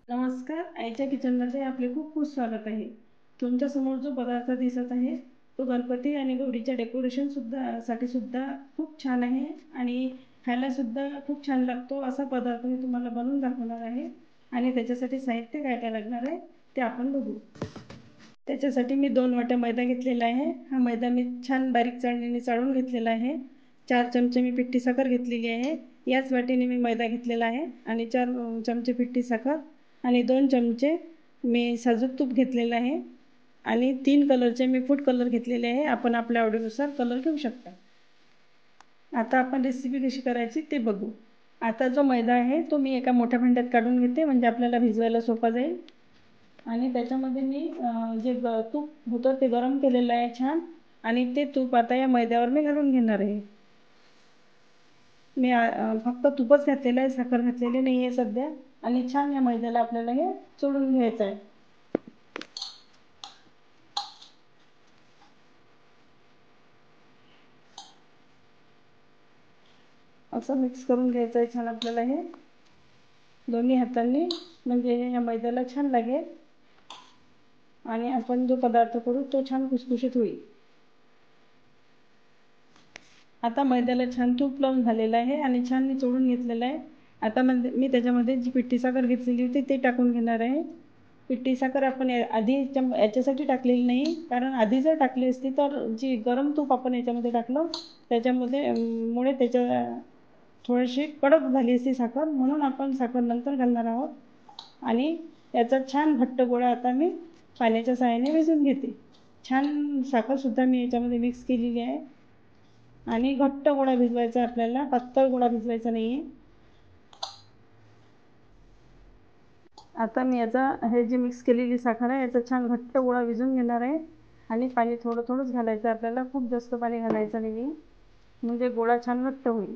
नमस्कार. आईच्या किचनमध्ये आपले खूप खूप स्वागत आहे. तुमच्यासमोर जो पदार्थ दिसत आहे तो गणपती आणि गौरीच्या डेकोरेशन सुद्धा खूप छान आहे आणि खायलासुद्धा खूप छान लागतो. असा पदार्थ मी तुम्हाला बनवून दाखवणार आहे आणि त्याच्यासाठी साहित्य काय काय लागणार आहे ते आपण बघू. त्याच्यासाठी मी 2 वाट्या मैदा घेतलेला आहे. हा मैदा मी छान बारीक चाळणीने चाळून घेतलेला आहे. 4 चमचे मी पिठी साखर घेतलेली आहे. याच वाटीने मी मैदा घेतलेला आहे आणि 4 चमचे पिठी साखर आणि 2 चमचे मी साजूक तूप घेतलेलं आहे आणि 3 कलरचे मी फूड कलर घेतलेले आहे. आपण आपल्या आवडीनुसार कलर घेऊ शकता. आता आपण रेसिपी कशी करायची ते बघू. आता जो मैदा आहे तो मी एका मोठ्या भांड्यात काढून घेते, म्हणजे आपल्याला भिजवायला सोपा जाईल. आणि त्याच्यामध्ये मी जे तूप होतं ते गरम केलेलं आहे छान, आणि ते तूप आता या मैद्यावर मी घालून घेणार आहे. मी फक्त तूपच घातलेलं आहे, साखर घातलेली नाही आहे सध्या. आणि छान या मैद्याला आपल्याला हे चोळून घ्यायचं आहे. असं मिक्स करून घ्यायचं आहे छान आपल्याला हे दोन्ही हातांनी, म्हणजे या मैद्याला छान लागेल आणि आपण जो पदार्थ करू तो छान खुसखुशीत होईल. आता मैद्याला छान तूप लावून झालेलं आहे आणि छान मी चोळून घेतलेलं आहे. आता मी त्याच्यामध्ये जी पिठी साखर घेतलेली होती ते टाकून घेणार आहे. पिठी साखर आपण आधी याच्यासाठी टाकलेली नाही, कारण आधी जर टाकली असती तर जी गरम तूप आपण याच्यामध्ये टाकलं त्याच्यामध्ये मुळे त्याच्या थोडीशी कडक झाली असती साखर, म्हणून आपण साखर नंतर घालणार आहोत. आणि याचा छान घट्ट गोळा आता मी पाण्याच्या सहाय्याने भिजवून घेते. छान साखरसुद्धा मी याच्यामध्ये मिक्स केलेली आहे आणि घट्ट गोळा भिजवायचा आपल्याला, पातळ गोळा भिजवायचा नाही आहे. आता मी हे जी मिक्स केलेली साखर आहे याचा छान घट्ट गोळा भिजवून घेणार आहे. आणि पाणी थोडं थोडंच घालायचं आपल्याला, खूप जास्त पाणी घालायचं नाही, म्हणजे गोळा छान घट्ट होईल.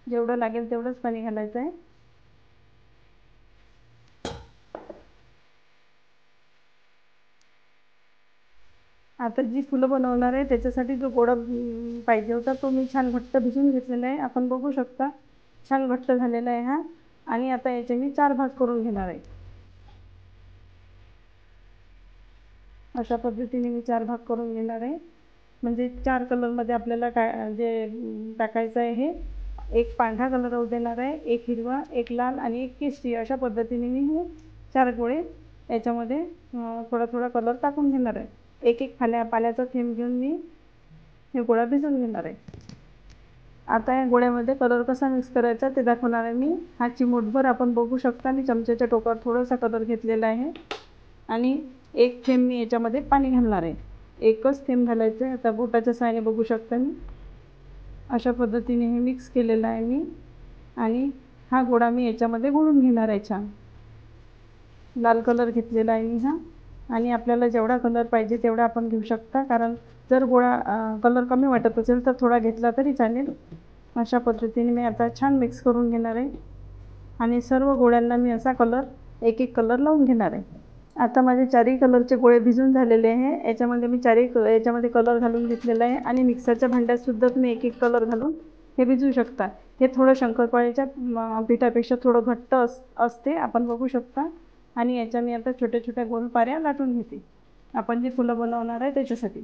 जेवढं लागेल तेवढंच पाणी घालायचं आहे. आता जी फुलं बनवणार आहे त्याच्यासाठी जो गोळा पाहिजे होता तो मी छान घट्ट भिजवून घेतलेला आहे. आपण बघू शकता छान घट्ट झालेला आहे हा. आणि आता याचे मी 4 भाग करून घेणार आहे. अशा पद्धतीने मी 4 भाग करून घेणार आहे, म्हणजे 4 कलरमध्ये आपल्याला जे टाकायचं आहे हे एक पांढरा कलर राहू देणार आहे, एक हिरवा, एक लाल आणि एक केशरी. अशा पद्धतीने मी हे 4 गोळे याच्यामध्ये थोडा थोडा कलर टाकून घेणार आहे. एक एक पाण्याचा थेंब घेऊन मी हे गोळा भिजवून घेणार आहे. आता या गोळ्यामध्ये कलर कसा मिक्स करायचा ते दाखवणार आहे मी. हा चिमूटभर आपण बघू शकता मी चमच्याच्या टोकावर थोडासा कलर घेतलेला आहे आणि एक थेंब मी याच्यामध्ये पाणी घालणार आहे. एकच थेंब घालायचं आहे. आता बोटाच्या सहाय्याने बघू शकता मी अशा पद्धतीने हे मिक्स केलेलं आहे मी. आणि हा गोळा मी याच्यामध्ये घोळून घेणार आहे छान. लाल कलर घेतलेला आहे मी हा. आणि आपल्याला जेवढा कलर पाहिजे तेवढा आपण घेऊ शकता, कारण जर कलर कमी वाटत असेल तर थोडा घेतला तरी चालेल. अशा पद्धतीने मी आता छान मिक्स करून घेणार आहे आणि सर्व गोळ्यांना मी असा एक एक कलर लावून घेणार आहे. आता माझे 4ही कलरचे गोळे भिजून झालेले आहे. याच्यामध्ये मी याच्यामध्ये कलर घालून घेतलेला आहे आणि मिक्सरच्या भांड्यातसुद्धा तुम्ही एक एक कलर घालून हे भिजवू शकता. हे थोडं शंकरपाळ्याच्या पिठापेक्षा थोडं घट्ट असते, आपण बघू शकता. आणि याच्या मी आता छोट्या छोट्या गोल पाऱ्या लाटून घेते, आपण जे फुलं बनवणार आहे त्याच्यासाठी.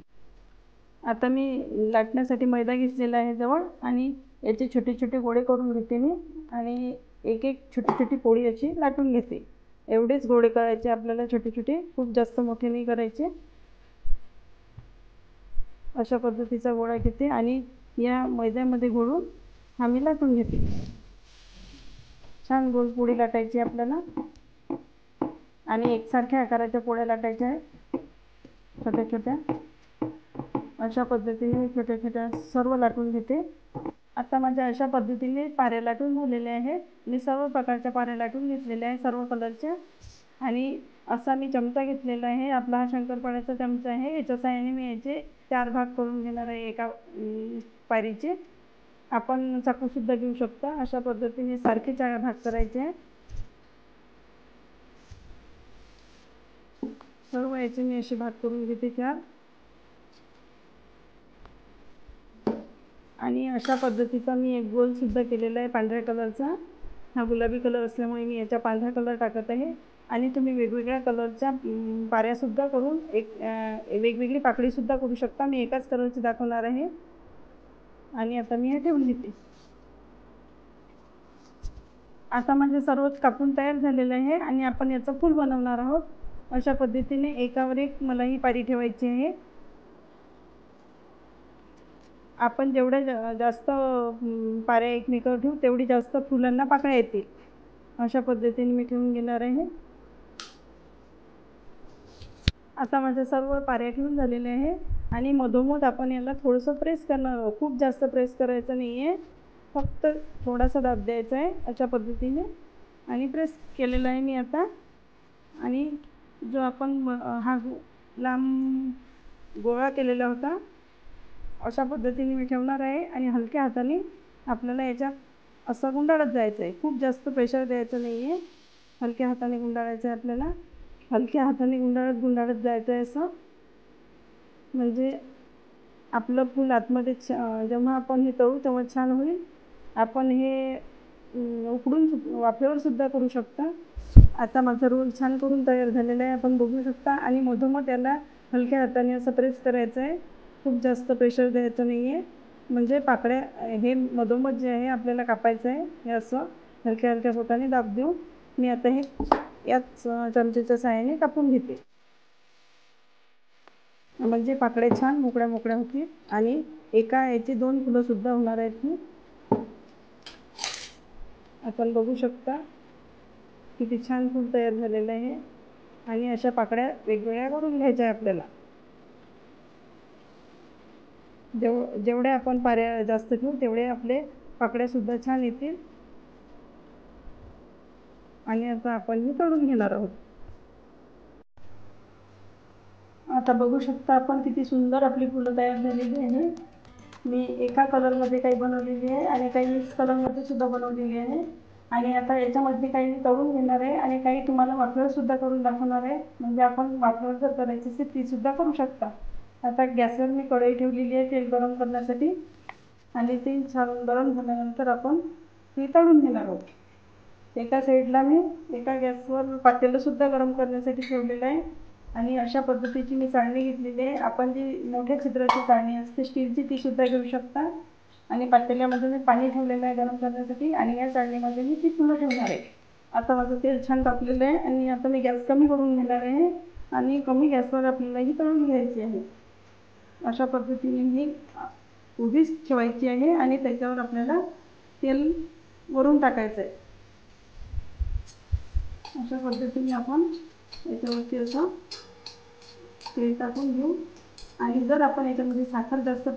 आता मी लाटण्यासाठी मैदा घेतलेला आहे जवळ, आणि याचे छोटे छोटे गोळे करून घेते मी आणि एक एक छोटी छोटी पोळी अशी लाटून घेते. एवढेच गोळे करायचे आपल्याला छोटे छोटे, खूप जास्त मोठे नाही करायचे. अशा पद्धतीचा गोळा घेते आणि या मैद्यामध्ये घोळून हा मी लाटून घेते. छान गोल पोळी लाटायची आपल्याला आणि एकसारख्या आकाराच्या पोळ्या लाटायच्या आहेत छोट्या छोट्या. अशा पद्धतीने छोट्या छोट्या सर्व लाटून घेते. आता माझ्या अशा पद्धतीने पाऱ्या लाटून झालेल्या आहेत. मी सर्व प्रकारच्या पाऱ्या लाटून घेतलेल्या आहे, सर्व कलरच्या. आणि असा मी चमचा घेतलेला आहे, आपला हा शंकरपाळ्याचा चमचा आहे. याच्या साहाय्याने मी याचे 4 भाग करून घेणार आहे एका पारीचे. आपण चाकूसुद्धा घेऊ शकता. अशा पद्धतीने सारखे 4 भाग करायचे आहेत. सर्व याचे मी असे भाग करून घेते 4. आणि अशा पद्धतीचा मी एक गोलसुद्धा केलेला आहे पांढऱ्या कलरचा. हा गुलाबी कलर असल्यामुळे मी याच्या पांढरा कलर टाकत आहे. आणि तुम्ही वेगवेगळ्या कलरच्या पाऱ्यासुद्धा करून वेगवेगळी पाकळीसुद्धा करू शकता. मी एकाच कलरची दाखवणार आहे. आणि आता मी हे ठेवून घेते. आता म्हणजे सर्वच कापून तयार झालेलं आहे आणि आपण याचं फूल बनवणार आहोत. अशा पद्धतीने एकावर एक मला ही पारी ठेवायची आहे. आपण जेवढ्या जास्त पाऱ्या एकमेकावर ठेवू तेवढी जास्त फुलांना पाकळ्या येतील. अशा पद्धतीने मी ठेवून घेणार आहे. आता माझ्या सर्व पाऱ्या ठेवून झालेल्या आहे आणि मधोमध आपण याला थोडंसं प्रेस करणार आहोत. खूप जास्त प्रेस करायचं नाही आहे, फक्त थोडासा दाब द्यायचा आहे अशा पद्धतीने. आणि प्रेस केलेला आहे मी आता. आणि जो आपण हा लांब गोळा केलेला होता अशा पद्धतीने मी ठेवणार आहे. आणि हलक्या हाताने आपल्याला याच्यात असं गुंडाळत जायचं आहे. खूप जास्त प्रेशर द्यायचं नाही आहे, हलक्या हाताने गुंडाळायचं आहे आपल्याला. हलक्या हाताने गुंडाळत जायचं आहे असं. म्हणजे आपलं फूल आतमध्ये जेव्हा आपण हे तळू तेव्हा छान होईल. आपण हे उकडून वाफेवर सुद्धा करू शकता. आता माझा रोल छान करून तयार झालेला आहे, आपण बघू शकता. आणि मधोमध याला हलक्या हाताने असं प्रेस करायचं आहे, खूप जास्त प्रेशर द्यायचं नाही आहे. म्हणजे पाकळ्या हे मधोमध जे आहे आपल्याला कापायचं आहे, हे असं हलक्या हलक्या बोटाने दाब देऊन मी आता हे याच चमचेच्या सहाय्याने कापून घेते. म्हणजे पाकळ्या छान मोकळ्या मोकळ्या होतील आणि एका याची 2 फुलंसुद्धा होणार आहेत. ही आपण बघू शकता किती छान फूल तयार झालेलं आहे. आणि अशा पाकळ्या वेगवेगळ्या करून घ्यायच्या आहे आपल्याला. जेवढ्या आपण पाऱ्या जास्त ठेवू तेवढे आपले पाकळ्यासुद्धा छान येतील. आणि आता आपण हे तळून घेणार आहोत. आता बघू शकता आपण किती सुंदर आपली फुलं तयार झालेली आहे. मी एका कलरमध्ये काही बनवलेली आहे आणि काही मिक्स कलरमध्ये सुद्धा बनवलेली आहे. आणि आता याच्यामध्ये काही मी तळून घेणार आहे आणि काही तुम्हाला वाफेवरसुद्धा करून दाखवणार आहे. म्हणजे आपण वाफेवर जर करायची असेल तीसुद्धा करू शकता. आता गॅसवर मी कढई ठेवलेली आहे तेल गरम करण्यासाठी. आणि तेल छान गरम झाल्यानंतर आपण ती तळून घेणार आहोत. एका साईडला मी एका गॅसवर पातेलंसुद्धा गरम करण्यासाठी ठेवलेलं आहे. आणि अशा पद्धतीची मी चाळणी घेतलेली आहे. आपण जी मोठ्या छिद्राची चाळणी असते स्टीलची तीसुद्धा घेऊ शकता. आणि पातेल्यामध्ये मी पाणी ठेवलेलं आहे गरम करण्यासाठी आणि या चाळणीमध्ये मी ती फुलं ठेवणार आहे. आता माझं तेल छान तापलेलं आहे आणि आता मी गॅस कमी करून घेणार आहे आणि कमी गॅसवर आपल्याला ही तळून घ्यायची आहे. अशा पद्धतीने ही उभीच ठेवायची आहे आणि त्याच्यावर आपल्याला तेल वरून टाकायचं आहे. अशा पद्धतीने आपण याच्यावरती असं तेल टाकून घेऊ. आणि जर आपण याच्यामध्ये साखरेचं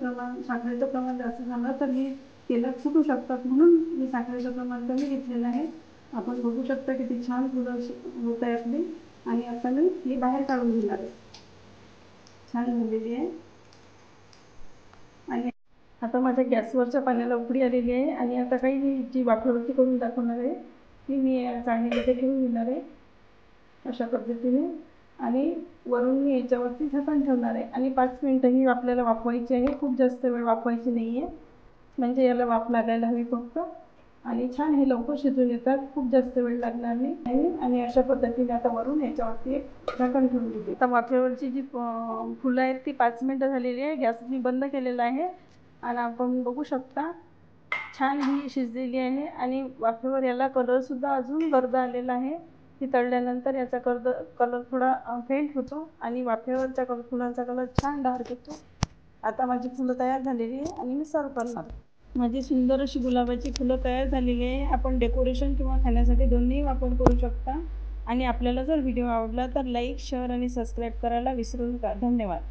प्रमाण जास्त झालं तर हे तेलात सुटू शकतात, म्हणून मी साखरेचं प्रमाण कमी घेतलेलं आहे. आपण बघू शकता किती छान फुलं होत आहे आपली. आणि आता मी ही बाहेर काढून घेणार आहे. छान झालेली आहे. आणि आता माझ्या गॅसवरच्या पाण्याला उकळी आलेली आहे आणि आता काही मी जी वाफेवरची करून दाखवणार आहे ती मी चाळणीमध्ये ठेवून घेणार आहे अशा पद्धतीने. आणि वरून मी याच्यावरती झाकण ठेवणार आहे आणि 5 मिनिटं ही आपल्याला वाफवायची आहे. खूप जास्त वेळ वाफवायची नाही आहे, म्हणजे याला वाफ लागायला हवी फक्त. आणि छान हे लवकर शिजून येतात, खूप जास्त वेळ लागणार नाही. आणि अशा पद्धतीने आता वरून याच्यावरती एक झाकण ठेवून देते. आता वाफेवरची जी फुलं आहेत ती 5 मिनिटं झालेली आहे. गॅस मी बंद केलेला आहे आणि आपण बघू शकता छान ही शिजलेली आहे. आणि वाफेवर याला कलरसुद्धा अजून गर्द आलेला आहे. ती तळल्यानंतर याचा कलर थोडा फेंट होतो आणि वाफेवरच्या फुलांचा कलर छान डार्क येतो. आता माझी फुलं तयार झालेली आहे आणि मी सर्व करणार. माझी सुंदर अशी गुलाबाची फुलं तयार झालेली आहे. आपण डेकोरेशन किंवा खाण्यासाठी दोन्ही वापर करू शकता. आणि आपल्याला जर व्हिडिओ आवडला तर लाईक, शेअर आणि सबस्क्राईब करायला विसरू नका. धन्यवाद.